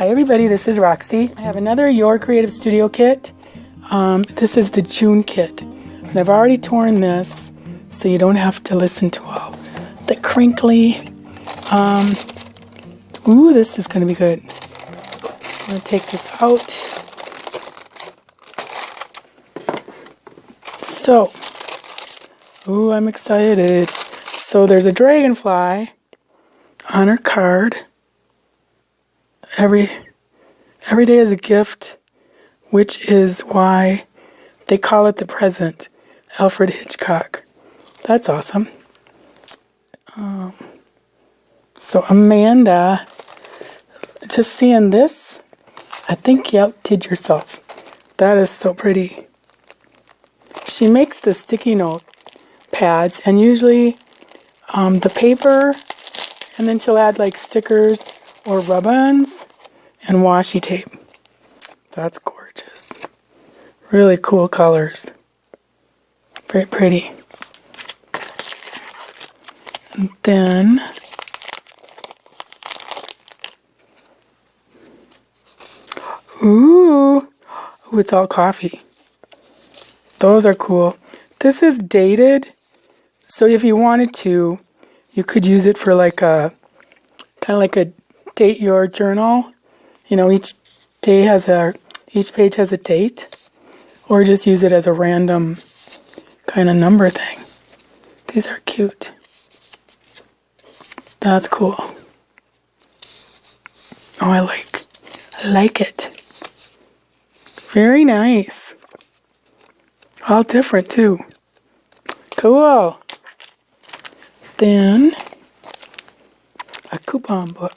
Hi everybody, this is Roxy. I have another Your Creative Studio kit. This is the June kit. And I've already torn this so you don't have to listen to all the crinkly. Ooh, this is going to be good. I'm going to take this out. So, ooh, I'm excited. So there's a dragonfly on her card. Every day is a gift, which is why they call it the present. Alfred Hitchcock. That's awesome. So Amanda, just seeing this, I think you outdid yourself. That is so pretty. She makes the sticky note pads, and usually the paper, and then she'll add like stickers or rub-ons and washi tape. That's gorgeous. Really cool colors. Very pretty. And then ooh, it's all coffee. Those are cool. This is dated, so if you wanted to, you could use it for like a kind of like a date your journal. You know, each page has a date, or just use it as a random kind of number thing. These are cute. That's cool. Oh, I like it. Very nice. All different too. Cool. Then a coupon book.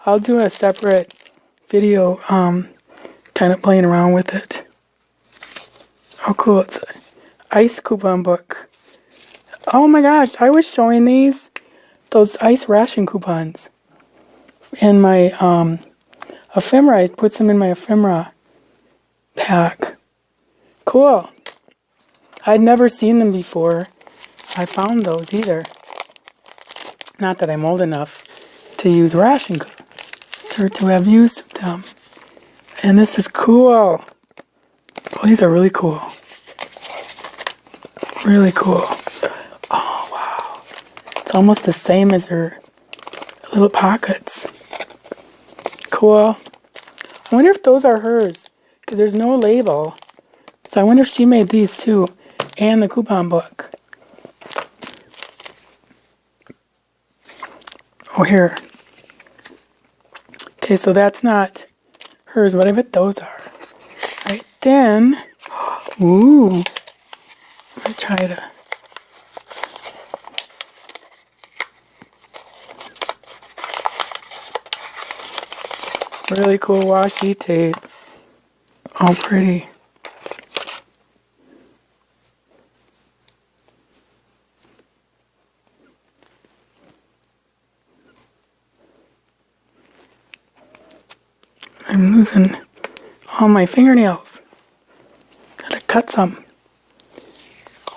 I'll do a separate video kind of playing around with it. Oh cool, it's an ice coupon book. Oh my gosh, I was showing those ice ration coupons in my ephemera. I put some in my ephemera pack. Cool. I'd never seen them before. I found those either. Not that I'm old enough to use ration or to have used them. And this is cool. Oh, these are really cool. Really cool. Oh, wow. It's almost the same as her little pockets. Cool. I wonder if those are hers, because there's no label. So I wonder if she made these too, and the coupon book. Oh, here. Okay, so that's not hers, but I bet those are. Right then, ooh, I'm going to try to. Really cool washi tape. All pretty. I'm losing all my fingernails. Gotta cut some.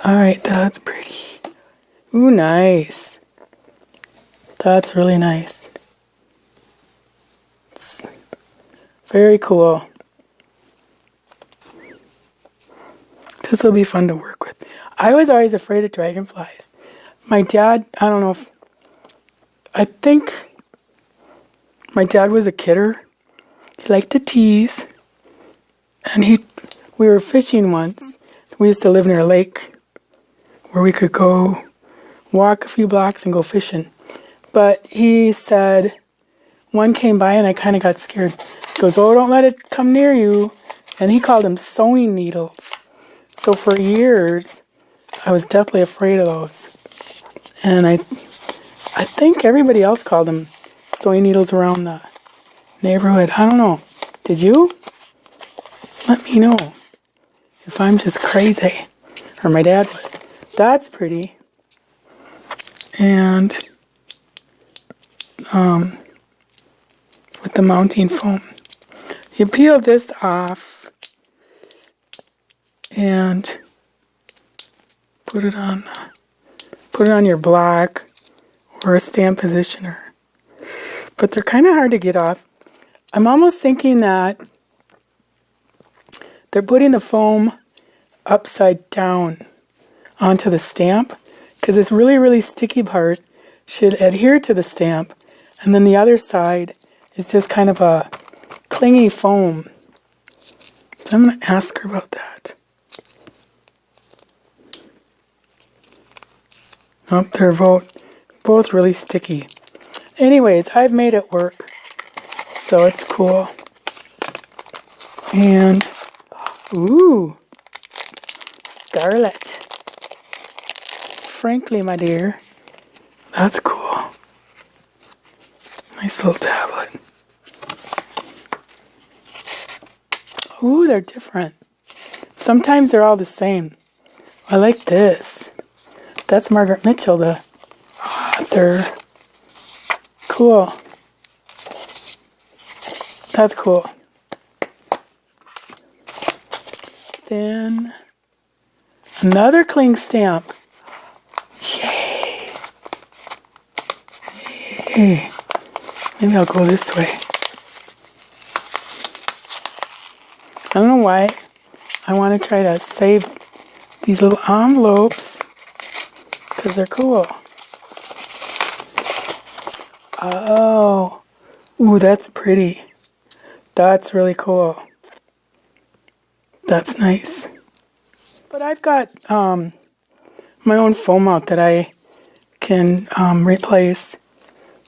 Alright, that's pretty. Ooh, nice. That's really nice. Very cool. This will be fun to work with. I was always afraid of dragonflies. My dad, I think my dad was a kidder. He liked to tease. And we were fishing once. We used to live near a lake where we could go walk a few blocks and go fishing. But he said, one came by and I kind of got scared. He goes, oh, don't let it come near you. And he called them sewing needles. So for years, I was deathly afraid of those. And I think everybody else called them sewing needles around the neighborhood. I don't know. Did you? Let me know if I'm just crazy. Or my dad was. That's pretty. And with the mounting foam. You peel this off and put it on your black or a stamp positioner. But they're kind of hard to get off. I'm almost thinking that they're putting the foam upside down onto the stamp, because this really, really sticky part should adhere to the stamp, and then the other side is just kind of a clingy foam. So I'm going to ask her about that. Oh, they're both really sticky. Anyways, I've made it work, so it's cool. And, ooh, Scarlet. Frankly, my dear, that's cool. Nice little tablet. Ooh, they're different. Sometimes they're all the same. I like this. That's Margaret Mitchell, the author. Cool. That's cool. Then another cling stamp. Yay. Yay. Maybe I'll go this way. I don't know why I want to try to save these little envelopes, because they're cool. Oh, ooh, that's pretty. That's really cool. That's nice. But I've got my own foam out that I can replace.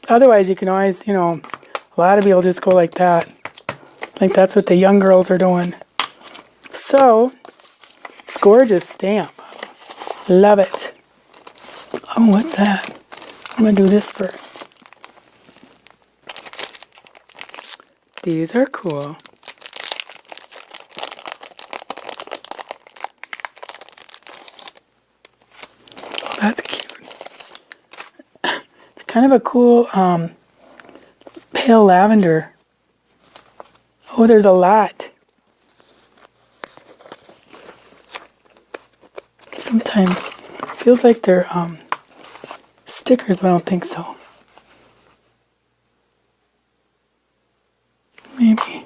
Otherwise, you can always, a lot of people just go like that. Like that's what the young girls are doing. So, it's gorgeous stamp. Love it. Oh, what's that? I'm going to do this first. These are cool. Oh, that's cute. It's kind of a cool pale lavender. Oh, there's a lot. Sometimes it feels like they're stickers, but I don't think so. Maybe.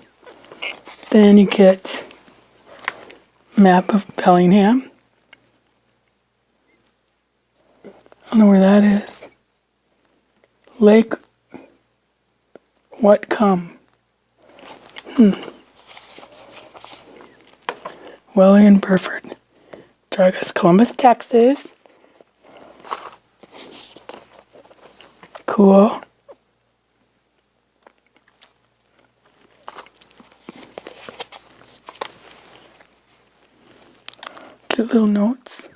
Then you get map of Bellingham. I don't know where that is. Lake Whatcom. Welly and Burford. Dragus, Columbus, Texas. Cool. Cute little notes.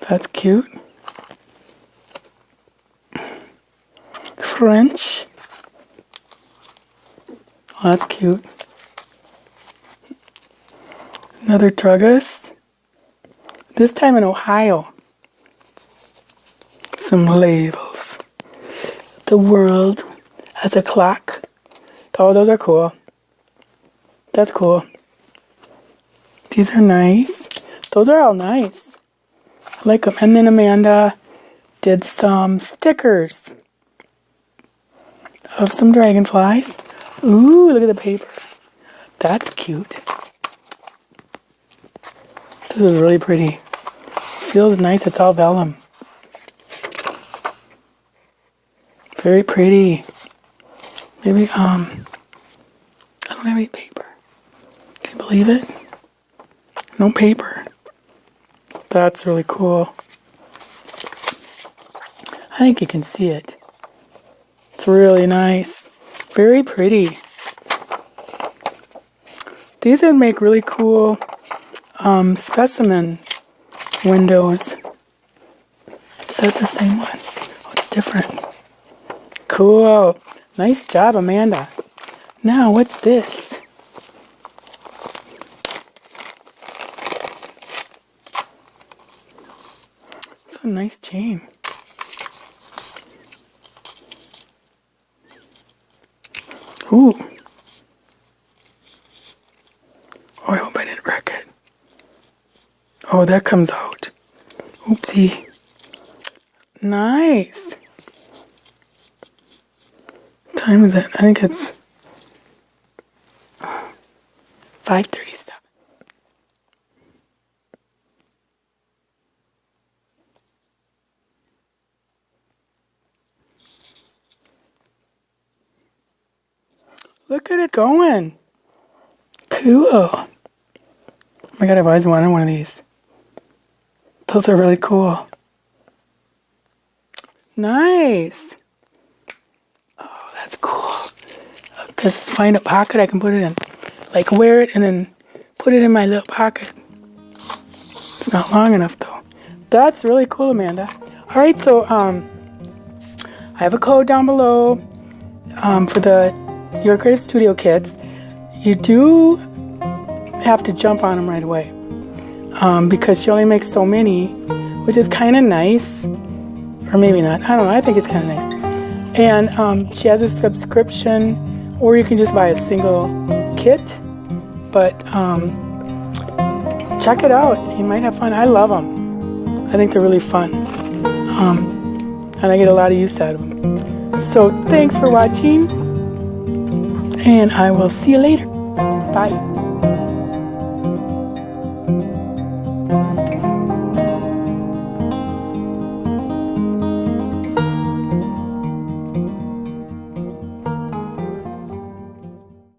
That's cute. French. Oh, that's cute. Another Dragus. This time in Ohio. Some labels. The world as a clock. Oh, those are cool. That's cool. These are nice. Those are all nice. I like them. And then Amanda did some stickers of some dragonflies. Ooh, look at the paper. That's cute. This is really pretty. Feels nice. It's all vellum. Very pretty. Maybe, I don't have any paper. Can you believe it? No paper. That's really cool. I think you can see it. It's really nice. Very pretty. These would make really cool specimen windows. Is that the same one? Oh, it's different. Cool. Nice job, Amanda. Now, what's this? It's a nice chain. Ooh. Oh, I hope I didn't wreck it. Oh, that comes out. Oopsie. Nice. What time is it? I think it's 5:37. Look at it going. Cool. Oh my God, I've always wanted one of these. Those are really cool. Nice. Oh, that's cool. Because find a pocket I can put it in. Like wear it and then put it in my little pocket. It's not long enough though. That's really cool, Amanda. All right, so I have a code down below for the Your Creative Studio kits. You do have to jump on them right away because she only makes so many, which is kind of nice, or maybe not. I don't know. I think it's kind of nice. And she has a subscription, or you can just buy a single kit. But check it out. You might have fun. I love them. I think they're really fun. And I get a lot of use out of them. So thanks for watching. And I will see you later. Bye.